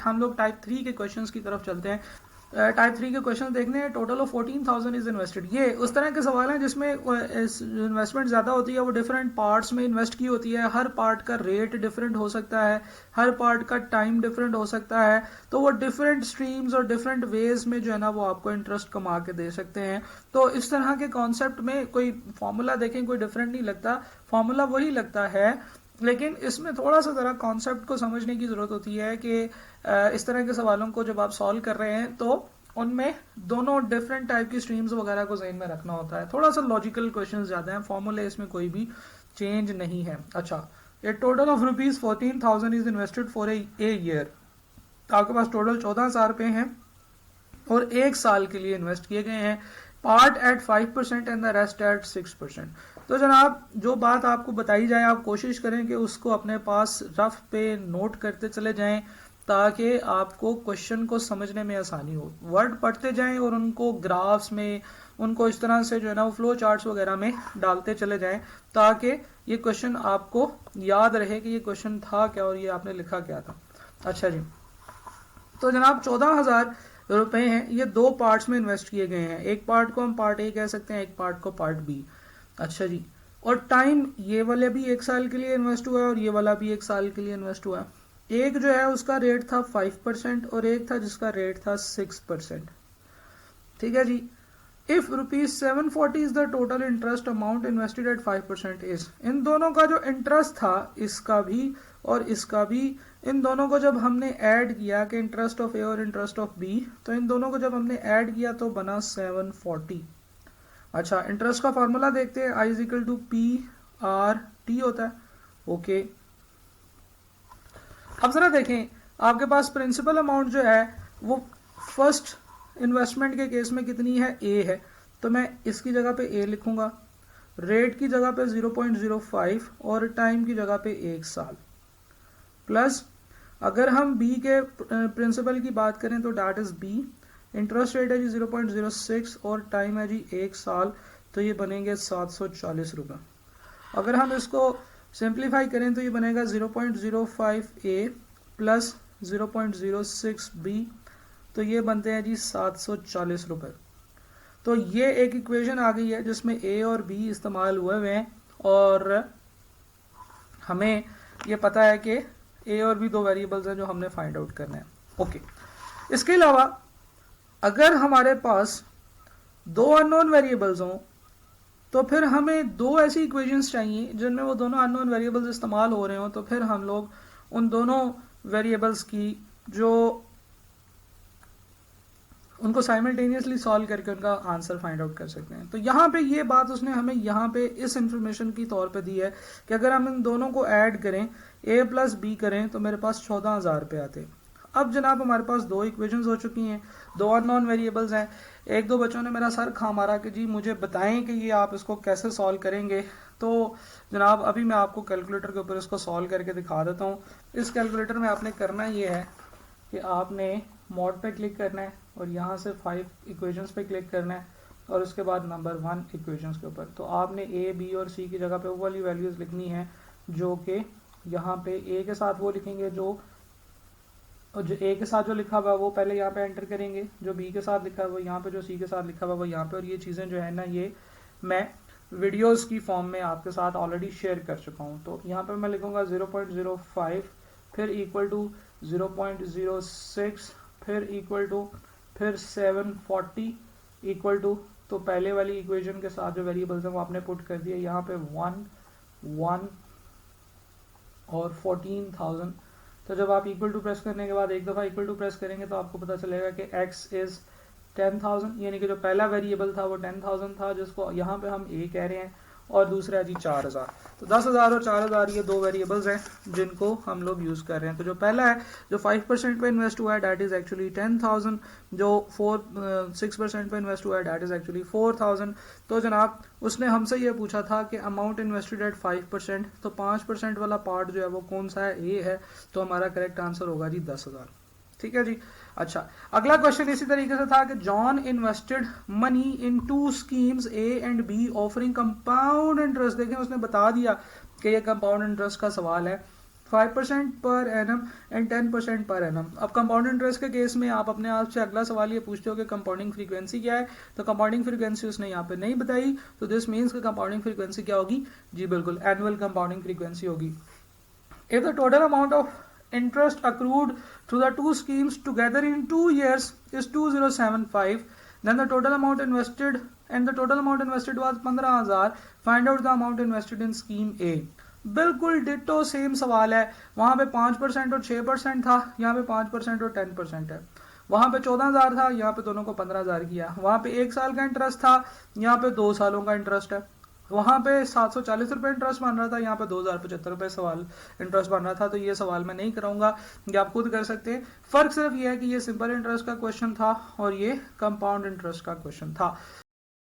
हम लोग टाइप 3 के क्वेश्चंस की तरफ चलते हैं। टाइप 3 के क्वेश्चन देखने हैं। Total of 14,000 is invested. ये उस तरह के सवाल हैं जिसमें इन्वेस्टमेंट ज़्यादा होती है, वो डिफरेंट पार्ट्स में इन्वेस्ट की होती है। हर पार्ट का रेट डिफरेंट हो सकता है, हर पार्ट का टाइम डिफरेंट हो सकता है, तो वो डिफरेंट स्ट्रीम्स और डिफरेंट वेज में जो है ना वो आपको इंटरेस्ट कमा के दे सकते हैं। तो इस तरह के कॉन्सेप्ट में कोई फॉर्मूला देखें कोई डिफरेंट नहीं लगता, फॉर्मूला वही लगता है, लेकिन इसमें थोड़ा सा ज़रा कॉन्सेप्ट को समझने की ज़रूरत होती है कि इस तरह के सवालों को जब आप सॉल्व कर रहे हैं तो उनमें दोनों डिफरेंट टाइप की स्ट्रीम्स वगैरह को जहन में रखना होता है। थोड़ा सा लॉजिकल क्वेश्चंस ज़्यादा हैं, फॉर्मूले इसमें कोई भी चेंज नहीं है। अच्छा, a total of rupees 14,000 is invested for a year. आपके पास टोटल 14,000 रुपये हैं और एक साल के लिए इन्वेस्ट किए गए हैं। Part at 5% and the rest at 6%। तो जनाब जो बात आपको बताई जाए आप कोशिश करें कि उसको अपने पास रफ पे नोट करते चले जाएं ताकि आपको क्वेश्चन को समझने में आसानी हो। वर्ड पढ़ते जाएं और उनको ग्राफ्स में, उनको इस तरह से जो है ना वो फ्लो चार्ट्स वगैरह में डालते चले जाएं ताकि ये क्वेश्चन आपको याद रहे कि ये क्वेश्चन था क्या और ये आपने लिखा क्या था। अच्छा जी, तो जनाब 14,000 रुपए हैं, ये दो पार्ट्स में इन्वेस्ट किए गए हैं। एक पार्ट को हम पार्ट ए कह सकते हैं, एक पार्ट को पार्ट बी। अच्छा जी, और टाइम ये वाले भी एक साल के लिए इन्वेस्ट हुआ है और ये वाला भी एक साल के लिए इन्वेस्ट हुआ है। एक जो है उसका रेट था 5% और एक था जिसका रेट था 6%। ठीक है जी। If ₹740 is the total interest amount invested at 5% is, इन दोनों का जो इंटरेस्ट था इसका भी और इसका भी, इन दोनों को जब हमने ऐड किया कि इंटरेस्ट ऑफ ए और इंटरेस्ट ऑफ बी, तो इन दोनों को जब हमने ऐड किया तो बना 740। अच्छा, इंटरेस्ट का फॉर्मूला देखते हैं, I is equal to P R T होता है। ओके, अब जरा देखें आपके पास प्रिंसिपल अमाउंट जो है वो फर्स्ट इन्वेस्टमेंट के केस में कितनी है, ए है, तो मैं इसकी जगह पे ए लिखूंगा, रेट की जगह पे 0.05 और टाइम की जगह पे 1 साल, प्लस अगर हम बी के प्रिंसिपल की बात करें तो that is B, interest rate है जी 0.06 और टाइम है जी 1 साल, तो ये बनेंगे 740 रुपये। अगर हम इसको सिंप्लीफाई करें तो ये बनेगा 0.05 ए प्लस 0.06 बी, तो ये बनते हैं जी 740 रुपये। तो ये एक इक्वेशन आ गई है जिसमें ए और बी इस्तेमाल हुए हुए हैं और हमें ये पता है कि ए और बी दो वेरिएबल्स हैं जो हमने फाइंड आउट करना है। ओके, इसके अलावा अगर हमारे पास दो अननोन वेरिएबल्स हों तो फिर हमें दो ऐसी इक्वेशंस चाहिए जिनमें वो दोनों अननोन वेरिएबल्स इस्तेमाल हो रहे हों, तो फिर हम लोग उन दोनों वेरिएबल्स की जो उनको साइमल्टेनियसली सॉल्व करके उनका आंसर फाइंड आउट कर सकते हैं। तो यहाँ पे ये बात उसने हमें यहाँ पे इस इंफॉर्मेशन की तौर पे दी है कि अगर हम इन दोनों को ऐड करें, ए प्लस बी करें, तो मेरे पास 14,000 रुपये आते हैं। अब जनाब हमारे पास दो इक्वेशंस हो चुकी हैं, दो अननोन वेरिएबल्स हैं। एक दो बच्चों ने मेरा सर खा मारा कि जी मुझे बताएं कि ये आप इसको कैसे सॉल्व करेंगे। तो जनाब अभी मैं आपको कैलकुलेटर के ऊपर इसको सॉल्व करके दिखा देता हूँ। इस कैलकुलेटर में आपने करना ये है कि आपने मॉड पे क्लिक करना है और यहाँ से 5 इक्वेशंस पे क्लिक करना है और उसके बाद नंबर 1 इक्वेशंस के ऊपर। तो आपने ए बी और सी की जगह पे वो वाली वैल्यूज लिखनी है जो कि यहाँ पे ए के साथ वो लिखेंगे जो ए के साथ जो लिखा हुआ है वो पहले यहाँ पे एंटर करेंगे, जो बी के साथ लिखा है वो यहाँ पे, जो सी के साथ लिखा हुआ है वो यहाँ पे। और ये चीज़ें जो है ना ये मैं वीडियोस की फॉर्म में आपके साथ ऑलरेडी शेयर कर चुका हूँ। तो यहाँ पे मैं लिखूंगा 0.05 फिर इक्वल टू 0.06 फिर इक्वल टू फिर 740 इक्वल टू, तो पहले वाली इक्वेशन के साथ जो वेरिएबल्स हैं वो आपने पुट कर दिए यहाँ पे 1 1 और 14,000। तो जब आप इक्वल टू प्रेस करने के बाद एक दफ़ा इक्वल टू प्रेस करेंगे तो आपको पता चलेगा कि x इज़ 10,000, यानी कि जो पहला वेरिएबल था वो 10,000 था जिसको यहाँ पे हम a कह रहे हैं, और दूसरा जी 4,000। तो 10,000 और 4,000 ये दो वेरिएबल्स हैं जिनको हम लोग यूज़ कर रहे हैं। तो जो पहला है जो 5% पे इन्वेस्ट हुआ है डैट इज़ एक्चुअली 10,000, जो 6% पे इन्वेस्ट हुआ है डैट इज़ एक्चुअली 4,000। तो जनाब उसने हमसे ये पूछा था कि अमाउंट इन्वेस्टेड एट 5%, तो 5% वाला पार्ट जो है वो कौन सा है, ए है, तो हमारा करेक्ट आंसर होगा जी 10,000। ठीक है जी। अच्छा, अगला क्वेश्चन इसी तरीके से था कि John invested money in 2 schemes A and B offering compound interest. देखें उसने बता दिया कि ये कंपाउंड इंटरेस्ट का सवाल है। 5% per annum and 10% per annum. अब कंपाउंड इंटरेस्ट के केस में आप अपने आप से अगला सवाल ये पूछते हो कि कंपाउंडिंग फ्रीक्वेंसी क्या है, तो कंपाउंडिंग फ्रीक्वेंसी उसने यहाँ पे नहीं बताई, तो दिस मीन्स कि कंपाउंडिंग फ्रीक्वेंसी क्या होगी, जी बिल्कुल एनुअल कंपाउंडिंग फ्रीक्वेंसी होगी। If the total amount of interest accrued through the two schemes together in 2 years is 2075, then the total amount invested was 15,000. Find out the amount invested in scheme A. बिल्कुल ditto same सवाल है, वहां पे 5% और 6% था, यहाँ पे 5% और 10% है। वहां पे 14,000 था, यहाँ पे दोनों को 15,000 किया। वहां पे 1 साल का इंटरेस्ट था, यहाँ पे 2 सालों का इंटरेस्ट है। वहां पे 740 रुपए इंटरेस्ट बन रहा था, यहाँ पे 2,075 रुपए सवाल इंटरेस्ट बन रहा था। तो ये सवाल मैं नहीं कराऊंगा, ये आप खुद कर सकते हैं। फर्क सिर्फ ये है कि ये सिंपल इंटरेस्ट का क्वेश्चन था और ये कंपाउंड इंटरेस्ट का क्वेश्चन था।